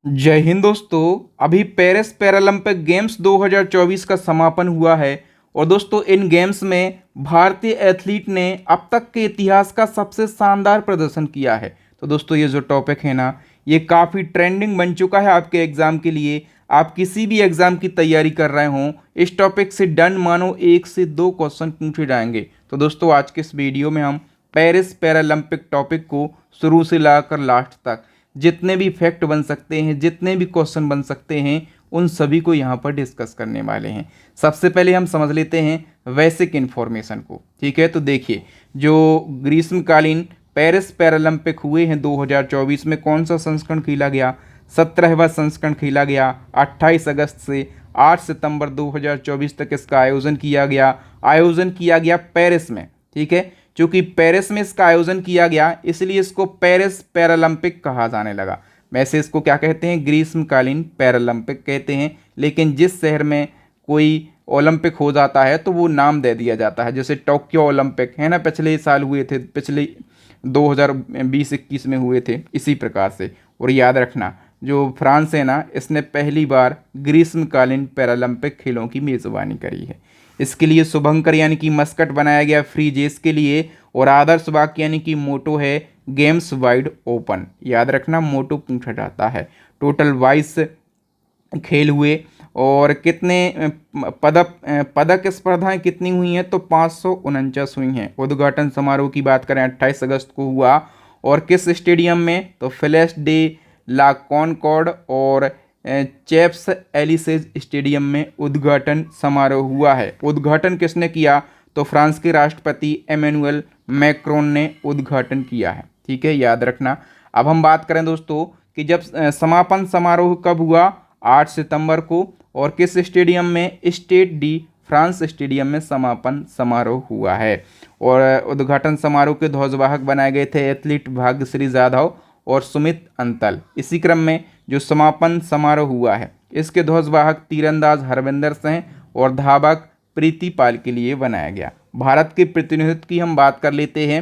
जय हिंद दोस्तों। अभी पेरिस पैरालंपिक गेम्स 2024 का समापन हुआ है और दोस्तों इन गेम्स में भारतीय एथलीट ने अब तक के इतिहास का सबसे शानदार प्रदर्शन किया है। तो दोस्तों ये जो टॉपिक है ना, ये काफ़ी ट्रेंडिंग बन चुका है आपके एग्ज़ाम के लिए। आप किसी भी एग्ज़ाम की तैयारी कर रहे हों, इस टॉपिक से डन मानो 1 से 2 क्वेश्चन पूछे जाएंगे। तो दोस्तों आज के इस वीडियो में हम पेरिस पैरालंपिक टॉपिक को शुरू से लाकर लास्ट तक जितने भी फैक्ट बन सकते हैं, जितने भी क्वेश्चन बन सकते हैं, उन सभी को यहाँ पर डिस्कस करने वाले हैं। सबसे पहले हम समझ लेते हैं बेसिक इन्फॉर्मेशन को। ठीक है, तो देखिए जो ग्रीष्मकालीन पेरिस पैरालंपिक हुए हैं 2024 में कौन सा संस्करण खेला गया? 17वां संस्करण खेला गया। 28 अगस्त से 8 सितंबर 2024 तक इसका आयोजन किया गया पेरिस में। ठीक है, चूंकि पेरिस में इसका आयोजन किया गया इसलिए इसको पेरिस पैरालंपिक कहा जाने लगा। वैसे इसको क्या कहते हैं? ग्रीष्मकालीन पैरालंपिक कहते हैं, लेकिन जिस शहर में कोई ओलंपिक हो जाता है तो वो नाम दे दिया जाता है। जैसे टोक्यो ओलंपिक है ना, पिछले साल हुए थे, पिछले 2020-21 में हुए थे, इसी प्रकार से। और याद रखना जो फ्रांस है ना, इसने पहली बार ग्रीष्मकालीन पैरालंपिक खेलों की मेज़बानी करी है। इसके लिए शुभंकर यानी कि मस्कट बनाया गया फ्रीजेस के लिए, और आदर्श वाक्य यानी कि मोटो है गेम्स वाइड ओपन। याद रखना मोटो पूछा जाता है। टोटल 22 खेल हुए और कितने पदक स्पर्धाएं कितनी हुई हैं? तो 549 हुई हैं। उद्घाटन समारोह की बात करें 28 अगस्त को हुआ, और किस स्टेडियम में? तो फ्लैश डे ला कॉनकॉर्ड और चैप्स एलिसेज स्टेडियम में उद्घाटन समारोह हुआ है। उद्घाटन किसने किया? तो फ्रांस के राष्ट्रपति एमेनुअल मैक्रोन ने उद्घाटन किया है। ठीक है, याद रखना। अब हम बात करें दोस्तों कि जब समापन समारोह कब हुआ? 8 सितंबर को, और किस स्टेडियम में? स्टेड डी फ्रांस स्टेडियम में समापन समारोह हुआ है। और उद्घाटन समारोह के ध्वजवाहक बनाए गए थे एथलीट भाग्यश्री जाधव और सुमित अंतल। इसी क्रम में जो समापन समारोह हुआ है इसके ध्वजवाहक तीरंदाज हरविंदर सिंह और धावक प्रीति पाल के लिए बनाया गया। भारत के प्रतिनिधित्व की हम बात कर लेते हैं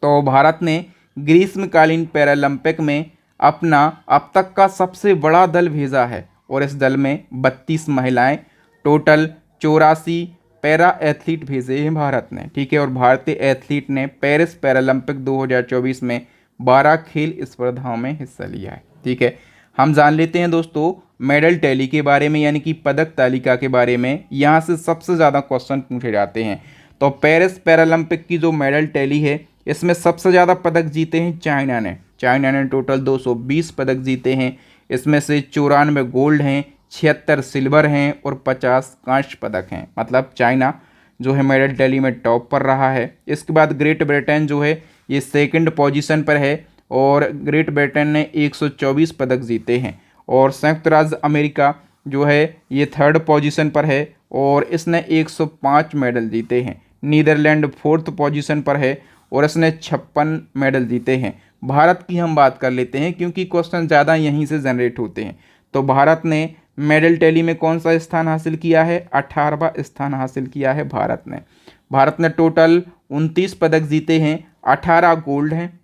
तो भारत ने ग्रीष्मकालीन पैरालंपिक में अपना अब तक का सबसे बड़ा दल भेजा है, और इस दल में 32 महिलाएं, टोटल 84 पैरा एथलीट भेजे हैं भारत ने। ठीक है, और भारतीय एथलीट ने पेरिस पैरालंपिक 2024 में 12 खेल स्पर्धाओं में हिस्सा लिया है। ठीक है, हम जान लेते हैं दोस्तों मेडल टैली के बारे में, यानी कि पदक तालिका के बारे में। यहाँ से सबसे ज़्यादा क्वेश्चन पूछे जाते हैं। तो पेरिस पैरालंपिक की जो मेडल टैली है इसमें सबसे ज़्यादा पदक जीते हैं चाइना ने टोटल 220 पदक जीते हैं। इसमें से 94 गोल्ड हैं, 76 सिल्वर हैं और 50 कांस्य पदक हैं। मतलब चाइना जो है मेडल टैली में टॉप पर रहा है। इसके बाद ग्रेट ब्रिटेन जो है ये सेकंड पोजीशन पर है, और ग्रेट ब्रिटेन ने 124 पदक जीते हैं। और संयुक्त राज्य अमेरिका जो है ये थर्ड पोजीशन पर है और इसने 105 मेडल जीते हैं। नीदरलैंड फोर्थ पोजीशन पर है और इसने 56 मेडल जीते हैं। भारत की हम बात कर लेते हैं क्योंकि क्वेश्चन ज़्यादा यहीं से जनरेट होते हैं। तो भारत ने मेडल टैली में कौन सा स्थान हासिल किया है? 18वां स्थान हासिल किया है भारत ने टोटल 29 पदक जीते हैं। 18 गोल्ड हैं,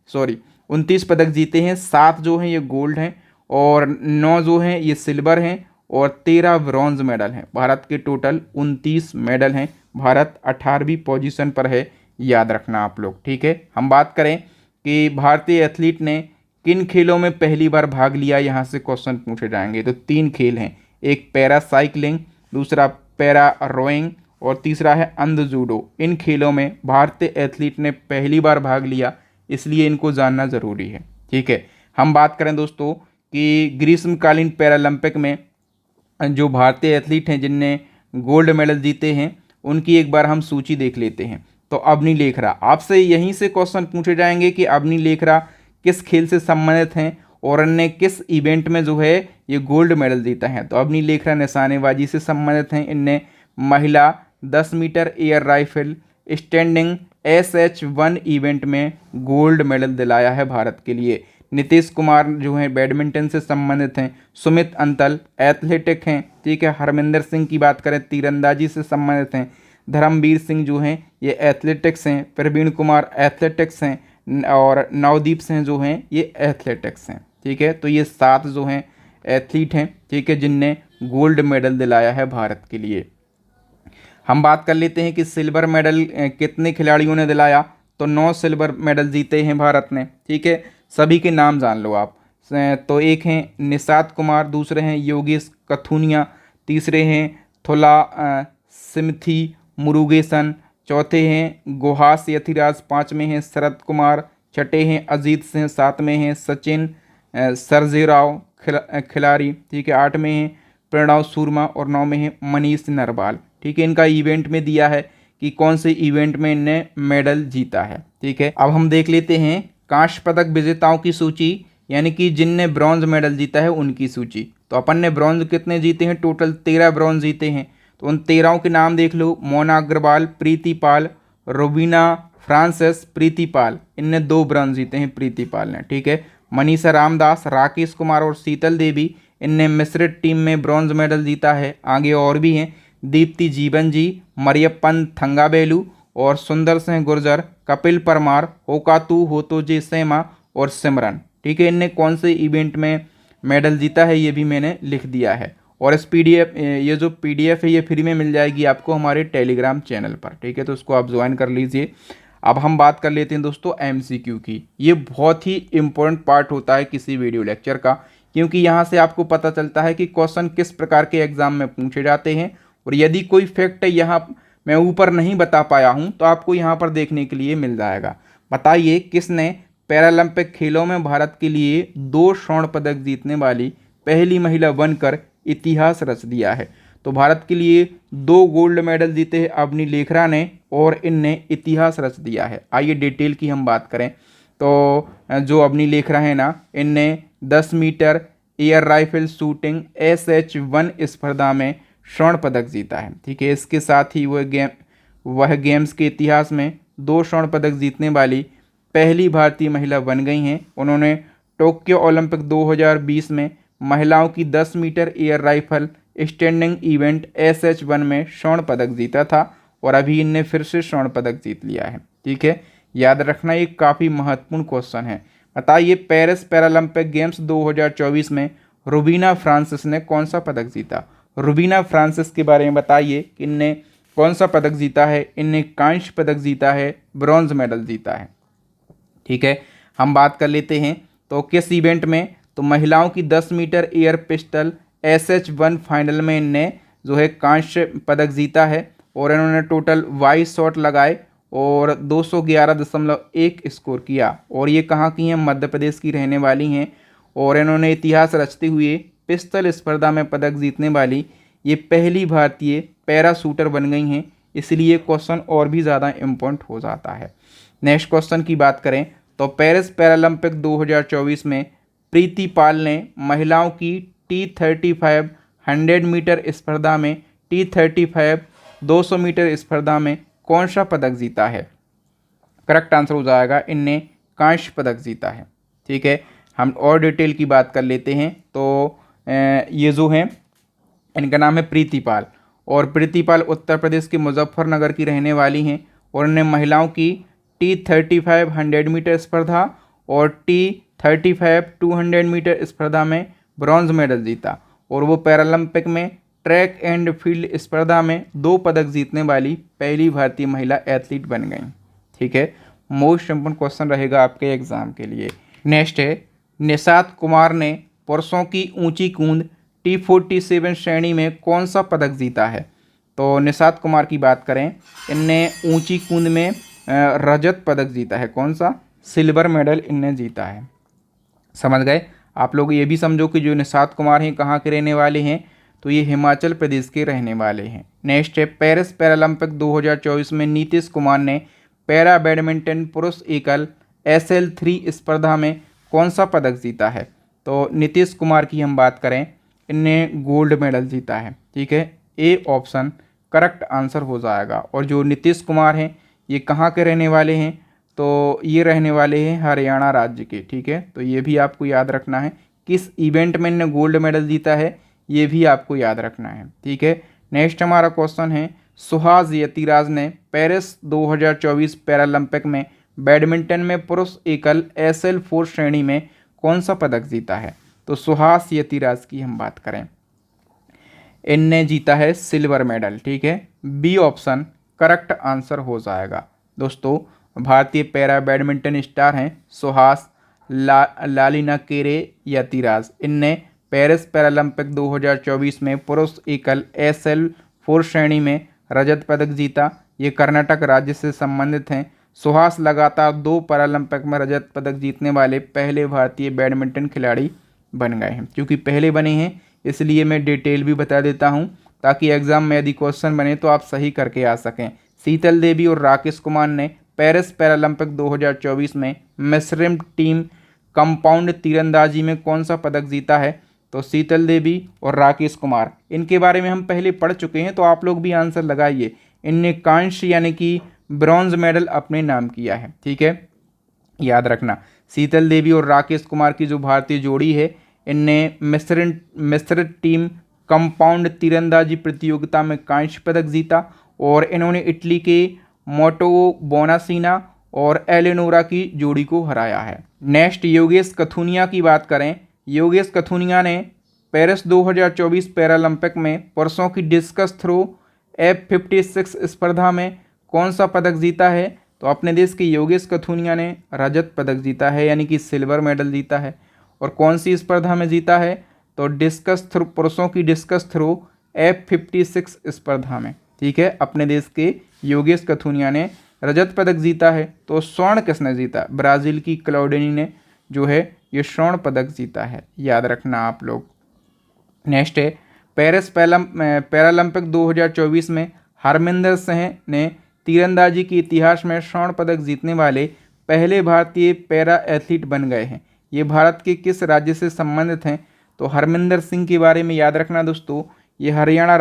29 पदक जीते हैं। 7 जो हैं ये गोल्ड हैं और 9 जो हैं ये सिल्वर हैं और 13 ब्रॉन्ज मेडल हैं। भारत के टोटल 29 मेडल हैं। भारत 18वीं पोजीशन पर है, याद रखना आप लोग। ठीक है, हम बात करें कि भारतीय एथलीट ने किन खेलों में पहली बार भाग लिया, यहाँ से क्वेश्चन पूछे जाएंगे। तो 3 खेल हैं, एक पैरा साइकिलिंग, दूसरा पैरा रोइंग और तीसरा है अंध जूडो। इन खेलों में भारतीय एथलीट ने पहली बार भाग लिया, इसलिए इनको जानना ज़रूरी है। ठीक है, हम बात करें दोस्तों कि ग्रीष्मकालीन पैरालंपिक में जो भारतीय एथलीट हैं जिनने गोल्ड मेडल जीते हैं उनकी एक बार हम सूची देख लेते हैं। तो अवनी लेखरा, आपसे यहीं से क्वेश्चन पूछे जाएंगे कि अवनी लेखरा किस खेल से संबंधित हैं और इनने किस इवेंट में जो है ये गोल्ड मेडल जीता है। तो अवनी लेखरा निशानेबाजी से संबंधित हैं। इनने महिला 10 metre air rifle standing SH1 event में गोल्ड मेडल दिलाया है भारत के लिए। नीतीश कुमार जो हैं बैडमिंटन से संबंधित हैं। सुमित अंतल एथलेटिक हैं। ठीक है, हरमिंदर सिंह की बात करें तीरंदाजी से संबंधित हैं। धर्मवीर सिंह जो हैं ये एथलेटिक्स हैं। प्रवीण कुमार एथलेटिक्स हैं और नवदीप सिंह जो हैं ये एथलेटिक्स हैं। ठीक है, तो ये 7 जो हैं एथलीट हैं, ठीक है, जिनने गोल्ड मेडल दिलाया है भारत के लिए। हम बात कर लेते हैं कि सिल्वर मेडल कितने खिलाड़ियों ने दिलाया, तो 9 सिल्वर मेडल जीते हैं भारत ने, ठीक है। सभी के नाम जान लो आप। तो एक हैं निषाद कुमार, दूसरे हैं योगेश कथुनिया, तीसरे हैं थोला सिमथी मुरुगेसन, चौथे हैं गुहास यथिराज, पाँचवें हैं शरद कुमार, छठे हैं अजीत सिंह, सातवें हैं सचिन सर्जेराव खिलाड़ी, ठीक है, आठवें हैं प्रणव शर्मा और नौवें हैं मनीष नरवाल, ठीक है। इनका इवेंट में दिया है कि कौन से इवेंट में इनने मेडल जीता है, ठीक है। अब हम देख लेते हैं कांस्य पदक विजेताओं की सूची, यानी कि जिनने ब्रॉन्ज मेडल जीता है उनकी सूची। तो अपन ने ब्रॉन्ज कितने जीते हैं, टोटल 13 ब्रॉन्ज जीते हैं। तो उन 13 के नाम देख लो, मोना अग्रवाल, प्रीति पाल, रोबिना फ्रांसिस, प्रीति पाल, इनने 2 ब्रॉन्ज जीते हैं प्रीति पाल ने, ठीक है। मनीषा रामदास, राकेश कुमार और शीतल देवी, इनने मिश्रित टीम में ब्रॉन्ज मेडल जीता है। आगे और भी हैं दीप्ति जीवन जी, मरियप्पन थंगाबेलू और सुंदर सिंह गुर्जर, कपिल परमार, होकातू होतोजे सेमा और सिमरन, ठीक है। इनने कौन से इवेंट में मेडल जीता है ये भी मैंने लिख दिया है। और इस PDF ये जो PDF है ये फ्री में मिल जाएगी आपको हमारे टेलीग्राम चैनल पर, ठीक है, तो उसको आप ज्वाइन कर लीजिए। अब हम बात कर लेते हैं दोस्तों MCQ की। ये बहुत ही इम्पोर्टेंट पार्ट होता है किसी वीडियो लेक्चर का, क्योंकि यहाँ से आपको पता चलता है कि क्वेश्चन किस प्रकार के एग्जाम में पूछे जाते हैं, और यदि कोई फैक्ट यहाँ मैं ऊपर नहीं बता पाया हूँ तो आपको यहाँ पर देखने के लिए मिल जाएगा। बताइए किसने पैरालंपिक खेलों में भारत के लिए 2 स्वर्ण पदक जीतने वाली पहली महिला बनकर इतिहास रच दिया है। तो भारत के लिए 2 गोल्ड मेडल जीते हैं अवनी लेखरा ने, और इनने इतिहास रच दिया है। आइए डिटेल की हम बात करें तो जो अवनी लेखरा है ना, इनने 10 metre air rifle shooting SH1 स्पर्धा में स्वर्ण पदक जीता है, ठीक है। इसके साथ ही वह गेम्स के इतिहास में 2 स्वर्ण पदक जीतने वाली पहली भारतीय महिला बन गई हैं। उन्होंने टोक्यो ओलंपिक 2020 में महिलाओं की 10 metre air rifle standing event SH1 में स्वर्ण पदक जीता था, और अभी इनने फिर से स्वर्ण पदक जीत लिया है, ठीक है। याद रखना ये काफ़ी महत्वपूर्ण क्वेश्चन है। बताइए पेरिस पैरालंपिक गेम्स 2024 में रुबीना फ्रांसिस ने कौन सा पदक जीता। रुबीना फ्रांसिस के बारे में बताइए कि इनने कौन सा पदक जीता है। इनने कांस्य पदक जीता है, ब्रॉन्ज मेडल जीता है, ठीक है। हम बात कर लेते हैं तो किस इवेंट में, तो महिलाओं की 10 metre air pistol SH1 final में इनने जो है कांस्य पदक जीता है, और इन्होंने टोटल 22 शॉट लगाए और 211.1 स्कोर किया। और ये कहाँ की हैं, मध्य प्रदेश की रहने वाली हैं, और इन्होंने इतिहास रचते हुए पिस्टल स्पर्धा में पदक जीतने वाली ये पहली भारतीय पैरा शूटर बन गई हैं। इसलिए क्वेश्चन और भी ज़्यादा इम्पोर्टेंट हो जाता है। नेक्स्ट क्वेश्चन की बात करें तो पेरिस पैरालंपिक 2024 में प्रीति पाल ने महिलाओं की T35 100 मीटर स्पर्धा में T35 200 मीटर स्पर्धा में कौन सा पदक जीता है। करेक्ट आंसर हो जाएगा इनने कांस्य पदक जीता है, ठीक है। हम और डिटेल की बात कर लेते हैं तो ये जो हैं इनका नाम है प्रीति पाल, और प्रीति पाल उत्तर प्रदेश के मुजफ्फरनगर की रहने वाली हैं, और इन्हें महिलाओं की T35 100 मीटर स्पर्धा और T35 200 मीटर स्पर्धा में ब्रॉन्ज मेडल जीता, और वो पैरालंपिक में ट्रैक एंड फील्ड स्पर्धा में 2 पदक जीतने वाली पहली भारतीय महिला एथलीट बन गई, ठीक है। मोस्ट इम्पोर्टेंट क्वेश्चन रहेगा आपके एग्जाम के लिए। नेक्स्ट है निषाद कुमार ने पुरुषों की ऊंची कूद T47 श्रेणी में कौन सा पदक जीता है। तो निषाद कुमार की बात करें, इनने ऊंची कूद में रजत पदक जीता है। कौन सा, सिल्वर मेडल इनने जीता है। समझ गए आप लोग। ये भी समझो कि जो निषाद कुमार हैं कहाँ के रहने वाले हैं, तो ये हिमाचल प्रदेश के रहने वाले हैं। नेक्स्ट है पेरिस पैरालंपिक 2024 में नीतीश कुमार ने पैरा बैडमिंटन पुरुष एकल SL3 स्पर्धा में कौन सा पदक जीता है। तो नीतीश कुमार की हम बात करें, इनने गोल्ड मेडल जीता है, ठीक है। ए ऑप्शन करेक्ट आंसर हो जाएगा। और जो नीतीश कुमार हैं ये कहाँ के रहने वाले हैं, तो ये रहने वाले हैं हरियाणा राज्य के, ठीक है। तो ये भी आपको याद रखना है किस इवेंट में इन्होंने गोल्ड मेडल जीता है, ये भी आपको याद रखना है, ठीक है। नेक्स्ट हमारा क्वेश्चन है सुहास यतिराज ने पेरिस 2024 पैरालंपिक में बैडमिंटन में पुरुष एकल SL4 श्रेणी में कौन सा पदक जीता है। तो सुहास यतिराज की हम बात करें, इनने जीता है सिल्वर मेडल। ठीक है, बी ऑप्शन करेक्ट आंसर हो जाएगा। दोस्तों भारतीय पैरा बैडमिंटन स्टार हैं सुहास लालिना केरे यतिराज। इनने पेरिस पैरालंपिक 2024 में पुरुष एकल SL4 श्रेणी में रजत पदक जीता। ये कर्नाटक राज्य से संबंधित हैं। सुहास लगातार 2 पैरालंपिक में रजत पदक जीतने वाले पहले भारतीय बैडमिंटन खिलाड़ी बन गए हैं। क्योंकि पहले बने हैं इसलिए मैं डिटेल भी बता देता हूं, ताकि एग्जाम में यदि क्वेश्चन बने तो आप सही करके आ सकें। शीतल देवी और राकेश कुमार ने पेरिस पैरालंपिक 2024 में मिश्रित टीम कंपाउंड तीरंदाजी में कौन सा पदक जीता है? तो शीतल देवी और राकेश कुमार, इनके बारे में हम पहले पढ़ चुके हैं, तो आप लोग भी आंसर लगाइए। इनने कांस्य यानी कि ब्रॉन्ज मेडल अपने नाम किया है। ठीक है, याद रखना शीतल देवी और राकेश कुमार की जो भारतीय जोड़ी है, इनने मिश्रित टीम कंपाउंड तीरंदाजी प्रतियोगिता में कांस्य पदक जीता और इन्होंने इटली के मोटो बोनासीना और एलेनोरा की जोड़ी को हराया है। नेक्स्ट योगेश कथुनिया की बात करें। योगेश कथुनिया ने पेरिस 2024 पैरालंपिक में पुरुषों की डिस्कस थ्रो F56 स्पर्धा में कौन सा पदक जीता है? तो अपने देश के योगेश कथुनिया ने रजत पदक जीता है, यानी कि सिल्वर मेडल जीता है। और कौन सी स्पर्धा में जीता है? तो डिस्कस थ्रो, पुरुषों की डिस्कस थ्रो F56 स्पर्धा में। ठीक है, अपने देश के योगेश कथुनिया ने रजत पदक जीता है। तो स्वर्ण किसने जीता? ब्राज़ील की क्लाउडेनी ने जो है ये स्वर्ण पदक जीता है, याद रखना आप लोग। नेक्स्ट है पेरिस पैरालंपिक 2024 में हरमिंदर सिंह ने तीरंदाजी के इतिहास में स्वर्ण पदक जीतने वाले पहले भारतीय पैरा एथलीट बन गए हैं। ये भारत के किस राज्य से संबंधित हैं? तो हरमिंदर सिंह के बारे में याद रखना दोस्तों, ये हरियाणा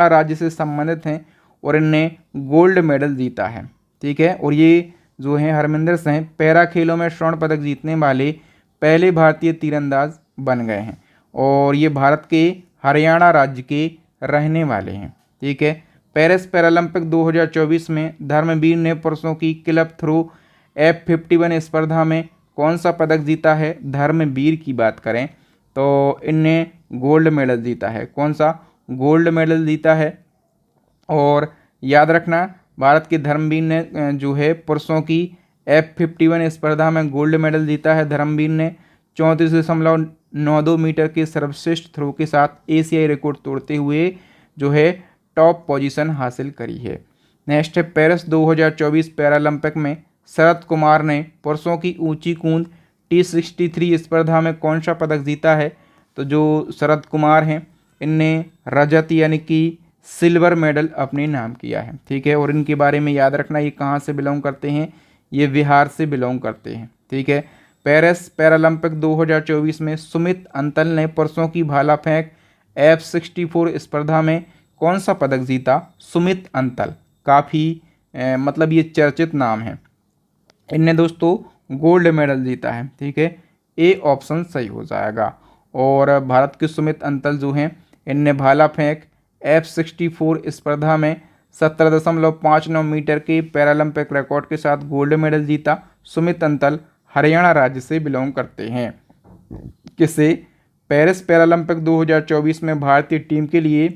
राज्य से संबंधित हैं और इनने गोल्ड मेडल जीता है। ठीक है, और ये जो है हरमिंदर सिंह पैरा खेलों में स्वर्ण पदक जीतने वाले पहले भारतीय तीरंदाज बन गए हैं और ये भारत के हरियाणा राज्य के रहने वाले हैं। ठीक है, पेरिस पैरालंपिक 2024 में धर्मवीर ने पुरुषों की क्लब थ्रो F51 स्पर्धा में कौन सा पदक जीता है? धर्मवीर की बात करें तो इनने गोल्ड मेडल जीता है। कौन सा? गोल्ड मेडल जीता है। और याद रखना भारत के धर्मवीर ने जो है पुरुषों की F51 स्पर्धा में गोल्ड मेडल जीता है। धर्मवीर ने 34.92 मीटर के सर्वश्रेष्ठ थ्रो के साथ एशियाई रिकॉर्ड तोड़ते हुए जो है टॉप पोजीशन हासिल करी है। नेक्स्ट है पेरिस 2024 पैरालंपिक में शरद कुमार ने पुरुषों की ऊंची कूद T63 स्पर्धा में कौन सा पदक जीता है? तो जो शरद कुमार हैं इनने रजत यानी कि सिल्वर मेडल अपने नाम किया है। ठीक है, और इनके बारे में याद रखना ये कहाँ से बिलोंग करते हैं? ये बिहार से बिलोंग करते हैं। ठीक है, पेरिस पैरालंपिक 2024 में सुमित अंतल ने पुरुषों की भाला फेंक F64 स्पर्धा में कौन सा पदक जीता? सुमित अंतल काफ़ी मतलब ये चर्चित नाम है। इनने दोस्तों गोल्ड मेडल जीता है। ठीक है, ए ऑप्शन सही हो जाएगा। और भारत के सुमित अंतल जो हैं इनने भाला फेंक F64 स्पर्धा में 17.59 मीटर के पैरालंपिक रिकॉर्ड के साथ गोल्ड मेडल जीता। सुमित अंतल हरियाणा राज्य से बिलोंग करते हैं। किसे पेरिस पैरालंपिक 2024 में भारतीय टीम के लिए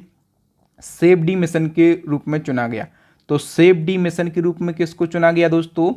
सेफ डी मिशन के रूप में चुना गया? तो सेफ डी मिशन के रूप में किसको चुना गया दोस्तों?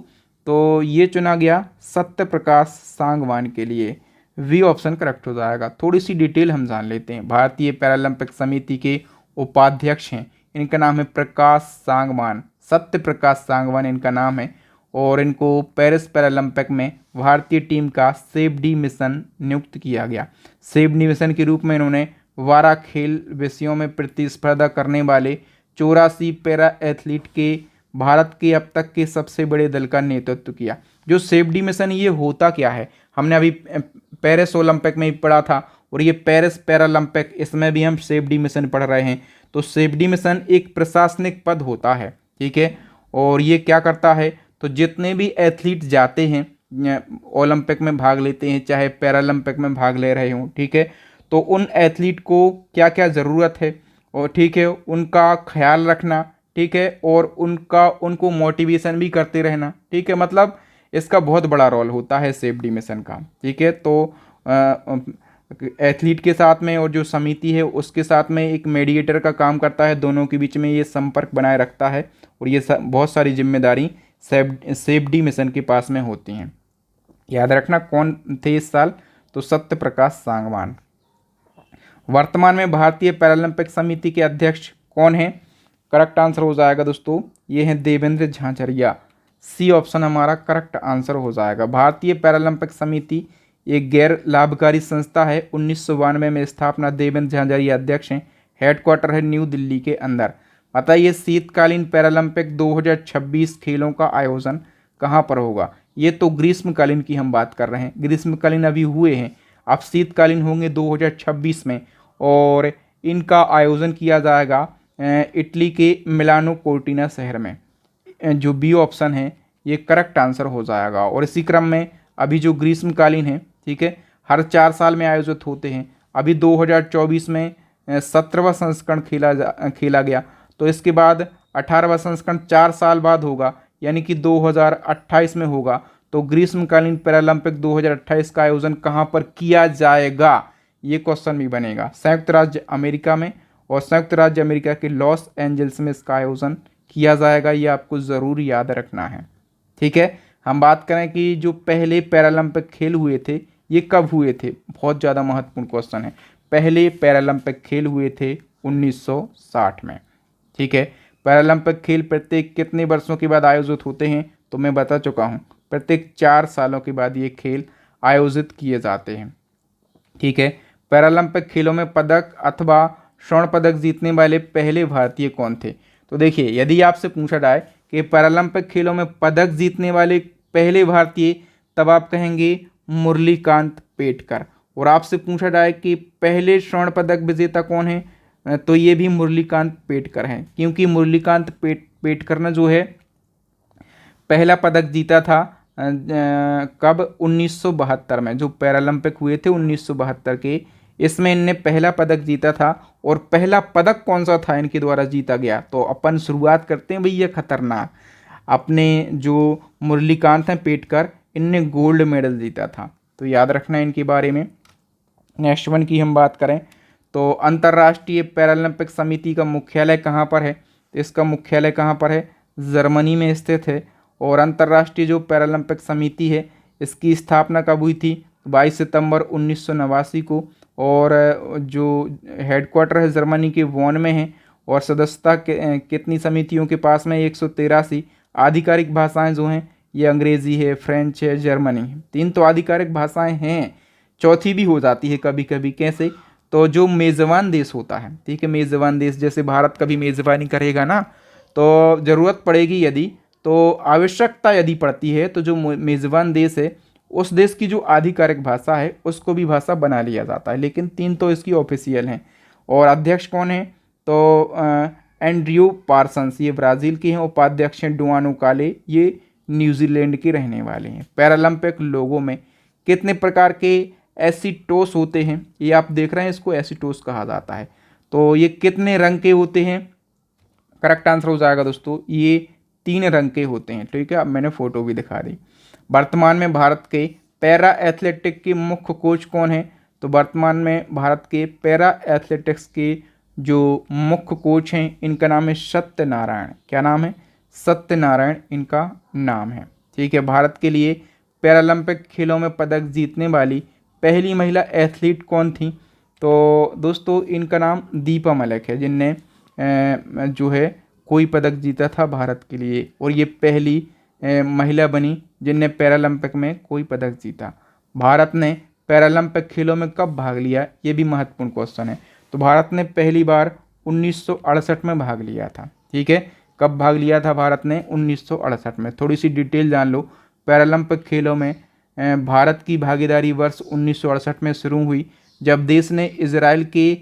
तो ये चुना गया सत्य प्रकाश सांगवान के लिए। वी ऑप्शन करेक्ट हो जाएगा। थोड़ी सी डिटेल हम जान लेते हैं। भारतीय पैरालंपिक समिति के उपाध्यक्ष हैं, इनका नाम है प्रकाश सांगवान, सत्य प्रकाश सांगवान इनका नाम है। और इनको पेरिस पैरालंपिक में भारतीय टीम का सेफ डी मिशन नियुक्त किया गया। सेफ डी मिशन के रूप में इन्होंने 12 खेल विषयों में प्रतिस्पर्धा करने वाले 84 पैरा एथलीट के भारत के अब तक के सबसे बड़े दल का नेतृत्व किया। जो सेफ डी मिशन ये होता क्या है? हमने अभी पेरिस ओलंपिक में भी पढ़ा था और ये पेरिस पैरालंपिक, इसमें भी हम सेफ डी मिशन पढ़ रहे हैं। तो सेफ डी मिशन एक प्रशासनिक पद होता है। ठीक है, और ये क्या करता है? तो जितने भी एथलीट जाते हैं ओलंपिक में भाग लेते हैं, चाहे पैरालंपिक में भाग ले रहे हों, ठीक है, तो उन एथलीट को क्या क्या ज़रूरत है और ठीक है उनका ख्याल रखना, ठीक है, और उनको मोटिवेशन भी करते रहना। ठीक है, मतलब इसका बहुत बड़ा रोल होता है सेफ डी मिशन का। ठीक है, तो एथलीट के साथ में और जो समिति है उसके साथ में एक मेडिएटर का काम करता है, दोनों के बीच में ये संपर्क बनाए रखता है और ये बहुत सारी जिम्मेदारी सेफडी मिशन के पास में होती हैं। याद रखना कौन थे इस साल, तो सत्य प्रकाश सांगवान। वर्तमान में भारतीय पैरालंपिक समिति के अध्यक्ष कौन है? करेक्ट आंसर हो जाएगा दोस्तों, ये हैं देवेंद्र झाझरिया। सी ऑप्शन हमारा करेक्ट आंसर हो जाएगा। भारतीय पैरालंपिक समिति एक गैर लाभकारी संस्था है। 1992 में स्थापना, देवेंद्र झाझरिया अध्यक्ष हैं। हेडक्वार्टर है न्यू दिल्ली के अंदर। बताइए शीतकालीन पैरालंपिक 2026 खेलों का आयोजन कहाँ पर होगा? ये तो ग्रीष्मकालीन की हम बात कर रहे हैं, ग्रीष्मकालीन अभी हुए हैं, अब शीतकालीन होंगे 2026 में और इनका आयोजन किया जाएगा इटली के मिलानो कोर्टिना शहर में। जो बी ऑप्शन है ये करेक्ट आंसर हो जाएगा। और इसी क्रम में अभी जो ग्रीष्मकालीन है, ठीक है, हर 4 साल में आयोजित होते हैं। अभी 2024 में 17वां संस्करण खेला गया, तो इसके बाद 18वां संस्करण 4 साल बाद होगा, यानी कि 2028 में होगा। तो ग्रीष्मकालीन पैरालंपिक 2028 का आयोजन कहाँ पर किया जाएगा, ये क्वेश्चन भी बनेगा। संयुक्त राज्य अमेरिका में, और संयुक्त राज्य अमेरिका के लॉस एंजल्स में इसका आयोजन किया जाएगा, ये आपको ज़रूर याद रखना है। ठीक है, हम बात करें कि जो पहले पैरालंपिक खेल हुए थे ये कब हुए थे, बहुत ज़्यादा महत्वपूर्ण क्वेश्चन है। पहले पैरालंपिक खेल हुए थे 1960 में। ठीक है, पैरालंपिक खेल प्रत्येक कितने वर्षों के बाद आयोजित होते हैं, तो मैं बता चुका हूँ, प्रत्येक 4 सालों के बाद ये खेल आयोजित किए जाते हैं। ठीक है, पैरालंपिक खेलों में पदक अथवा स्वर्ण पदक जीतने वाले पहले भारतीय कौन थे? तो देखिए, यदि आपसे पूछा जाए कि पैरालंपिक खेलों में पदक जीतने वाले पहले भारतीय, तब आप कहेंगे मुरलीकांत पेटकर। और आपसे पूछा जाए कि पहले स्वर्ण पदक विजेता कौन है, तो ये भी मुरलीकांत पेटकर हैं, क्योंकि मुरलीकांत पेटकर ने जो है पहला पदक जीता था कब, 1972 में, जो पैरालंपिक हुए थे 1972 के, इसमें इनने पहला पदक जीता था। और पहला पदक कौन सा था इनके द्वारा जीता गया, तो अपन शुरुआत करते हैं भैया खतरनाक। अपने जो मुरलीकांत हैं पेटकर, इनने गोल्ड मेडल जीता था, तो याद रखना इनके बारे में। नेक्स्ट वन की हम बात करें तो अंतर्राष्ट्रीय पैरालंपिक समिति का मुख्यालय कहाँ पर है? तो इसका मुख्यालय कहाँ पर है? जर्मनी में स्थित है। और अंतर्राष्ट्रीय जो पैरालंपिक समिति है इसकी स्थापना कब हुई थी? 22 सितंबर 1989 को। और जो हेडक्वार्टर है जर्मनी के वॉन में है। और सदस्यता कितनी समितियों के पास में? 183। आधिकारिक भाषाएं जो हैं ये अंग्रेज़ी है, फ्रेंच है, जर्मनी है। 3 तो आधिकारिक भाषाएं हैं, चौथी भी हो जाती है कभी कभी। कैसे? तो जो मेज़बान देश होता है, ठीक है, मेज़बान देश, जैसे भारत कभी मेज़बानी करेगा ना, तो ज़रूरत पड़ेगी यदि, तो आवश्यकता यदि पड़ती है, तो जो मेज़बान देश है उस देश की जो आधिकारिक भाषा है उसको भी भाषा बना लिया जाता है। लेकिन 3 तो इसकी ऑफिशियल हैं। और अध्यक्ष कौन है? तो एंड्रयू पार्सन्स, ये ब्राज़ील के हैं। उपाध्यक्ष हैं डुआनो काले, ये न्यूजीलैंड के रहने वाले हैं। पैरालंपिक लोगों में कितने प्रकार के एसिटोस होते हैं, ये आप देख रहे हैं, इसको एसिटोस कहा जाता है। तो ये कितने रंग के होते हैं? करेक्ट आंसर हो जाएगा दोस्तों, ये 3 रंग के होते हैं। ठीक है, अब मैंने फोटो भी दिखा दी। वर्तमान में भारत के पैरा एथलेटिक के मुख्य कोच कौन है? तो वर्तमान में भारत के पैरा एथलेटिक्स के जो मुख्य कोच हैं इनका नाम है सत्यनारायण। क्या नाम है? सत्यनारायण इनका नाम है। ठीक है, भारत के लिए पैरालंपिक खेलों में पदक जीतने वाली पहली महिला एथलीट कौन थी? तो दोस्तों इनका नाम दीपा मलिक है, जिनने जो है कोई पदक जीता था भारत के लिए। और ये पहली महिला बनी जिनने पैरालंपिक में कोई पदक जीता। भारत ने पैरालंपिक खेलों में कब भाग लिया, ये भी महत्वपूर्ण क्वेश्चन है। तो भारत ने पहली बार 1968 में भाग लिया था। ठीक है, कब भाग लिया था भारत ने? 1968 में। थोड़ी सी डिटेल जान लो। पैरालंपिक खेलों में भारत की भागीदारी वर्ष 1968 में शुरू हुई, जब देश ने इजराइल के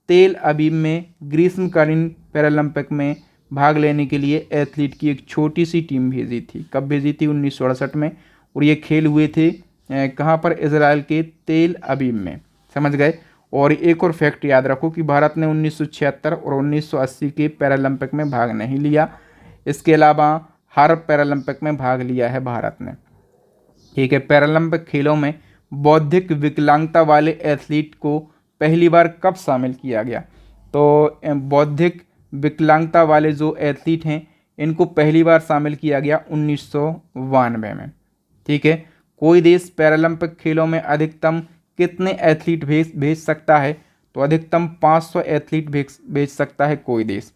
तेल अवीव में ग्रीष्मकालीन पैरालंपिक में भाग लेने के लिए एथलीट की एक छोटी सी टीम भेजी थी। कब भेजी थी? 1968 में। और ये खेल हुए थे कहाँ पर? इजराइल के तेल अवीव में। समझ गए? और एक और फैक्ट याद रखो कि भारत ने 1976 और 1980 के पैरालंपिक में भाग नहीं लिया। इसके अलावा हर पैरालंपिक में भाग लिया है भारत ने। ठीक है, पैरालंपिक खेलों में बौद्धिक विकलांगता वाले एथलीट को पहली बार कब शामिल किया गया? तो बौद्धिक विकलांगता वाले जो एथलीट हैं इनको पहली बार शामिल किया गया 1992 में। ठीक है। कोई देश पैरालंपिक खेलों में अधिकतम कितने एथलीट भेज सकता है? तो अधिकतम 500 एथलीट भेज सकता है कोई देश।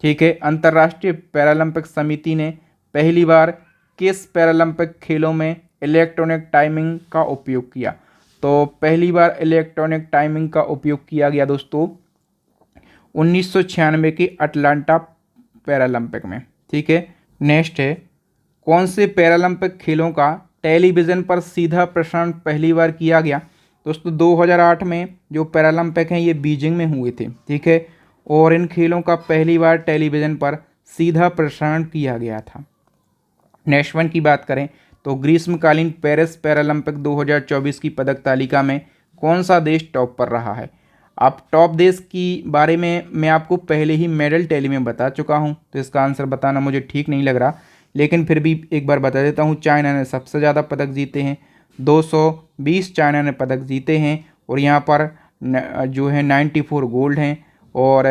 ठीक है। अंतर्राष्ट्रीय पैरालंपिक समिति ने पहली बार किस पैरालंपिक खेलों में इलेक्ट्रॉनिक टाइमिंग का उपयोग किया? तो पहली बार इलेक्ट्रॉनिक टाइमिंग का उपयोग किया गया दोस्तों 1996 के अटलांटा पैरालंपिक में। ठीक है। नेक्स्ट है, कौन से पैरालंपिक खेलों का टेलीविज़न पर सीधा प्रसारण पहली बार किया गया? दोस्तों 2008 में जो पैरालंपिक हैं ये बीजिंग में हुए थे। ठीक है। और इन खेलों का पहली बार टेलीविज़न पर सीधा प्रसारण किया गया था। नेक्स्ट वन की बात करें तो ग्रीष्मकालीन पेरिस पैरालंपिक 2024 की पदक तालिका में कौन सा देश टॉप पर रहा है? आप टॉप देश की बारे में मैं आपको पहले ही मेडल टैली में बता चुका हूं, तो इसका आंसर बताना मुझे ठीक नहीं लग रहा, लेकिन फिर भी एक बार बता देता हूं। चाइना ने सबसे ज़्यादा पदक जीते हैं, 220 चाइना ने पदक जीते हैं, और यहाँ पर जो है 94 गोल्ड हैं, और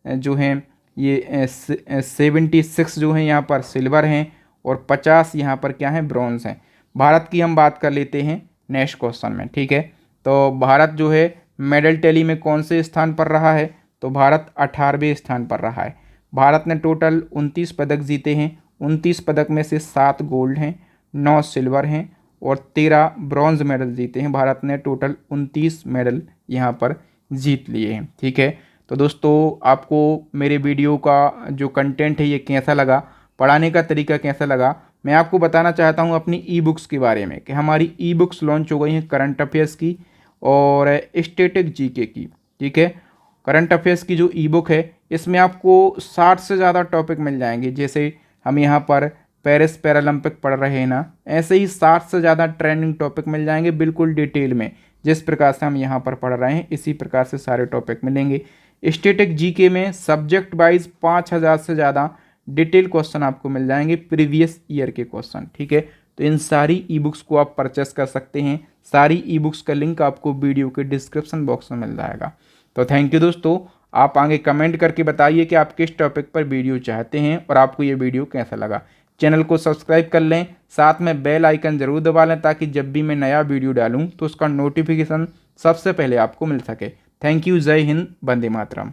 जो हैं ये 76 जो हैं यहाँ पर सिल्वर हैं, और 50 यहाँ पर क्या है ब्रॉन्ज हैं। भारत की हम बात कर लेते हैं नेक्स्ट क्वेश्चन में। ठीक है। तो भारत जो है मेडल टैली में कौन से स्थान पर रहा है? तो भारत 18वें स्थान पर रहा है। भारत ने टोटल 29 पदक जीते हैं। 29 पदक में से 7 गोल्ड हैं, 9 सिल्वर हैं, और 13 ब्रॉन्ज मेडल जीते हैं। भारत ने टोटल 29 मेडल यहाँ पर जीत लिए हैं। ठीक है। तो दोस्तों आपको मेरे वीडियो का जो कंटेंट है ये कैसा लगा, पढ़ाने का तरीका कैसा लगा, मैं आपको बताना चाहता हूँ अपनी ई बुक्स के बारे में कि हमारी ई बुक्स लॉन्च हो गई हैं करंट अफेयर्स की और स्टैटिक जीके की। ठीक है। करंट अफेयर्स की जो ई बुक है इसमें आपको 60 से ज़्यादा टॉपिक मिल जाएंगे। जैसे हम यहाँ पर पेरिस पैरालंपिक पढ़ रहे हैं ना, ऐसे ही 60 से ज़्यादा ट्रेंडिंग टॉपिक मिल जाएंगे बिल्कुल डिटेल में। जिस प्रकार से हम यहाँ पर पढ़ रहे हैं इसी प्रकार से सारे टॉपिक मिलेंगे। स्टैटिक जीके में सब्जेक्ट वाइज 5000 से ज़्यादा डिटेल क्वेश्चन आपको मिल जाएंगे, प्रीवियस ईयर के क्वेश्चन। ठीक है। तो इन सारी ई बुक्स को आप परचेस कर सकते हैं। सारी ई बुक्स का लिंक आपको वीडियो के डिस्क्रिप्शन बॉक्स में मिल जाएगा। तो थैंक यू दोस्तों। आप आगे कमेंट करके बताइए कि आप किस टॉपिक पर वीडियो चाहते हैं और आपको ये वीडियो कैसा लगा। चैनल को सब्सक्राइब कर लें, साथ में बेल आइकन ज़रूर दबा लें ताकि जब भी मैं नया वीडियो डालूँ तो उसका नोटिफिकेशन सबसे पहले आपको मिल सके। Thank you. जय हिंद, वंदे मातरम।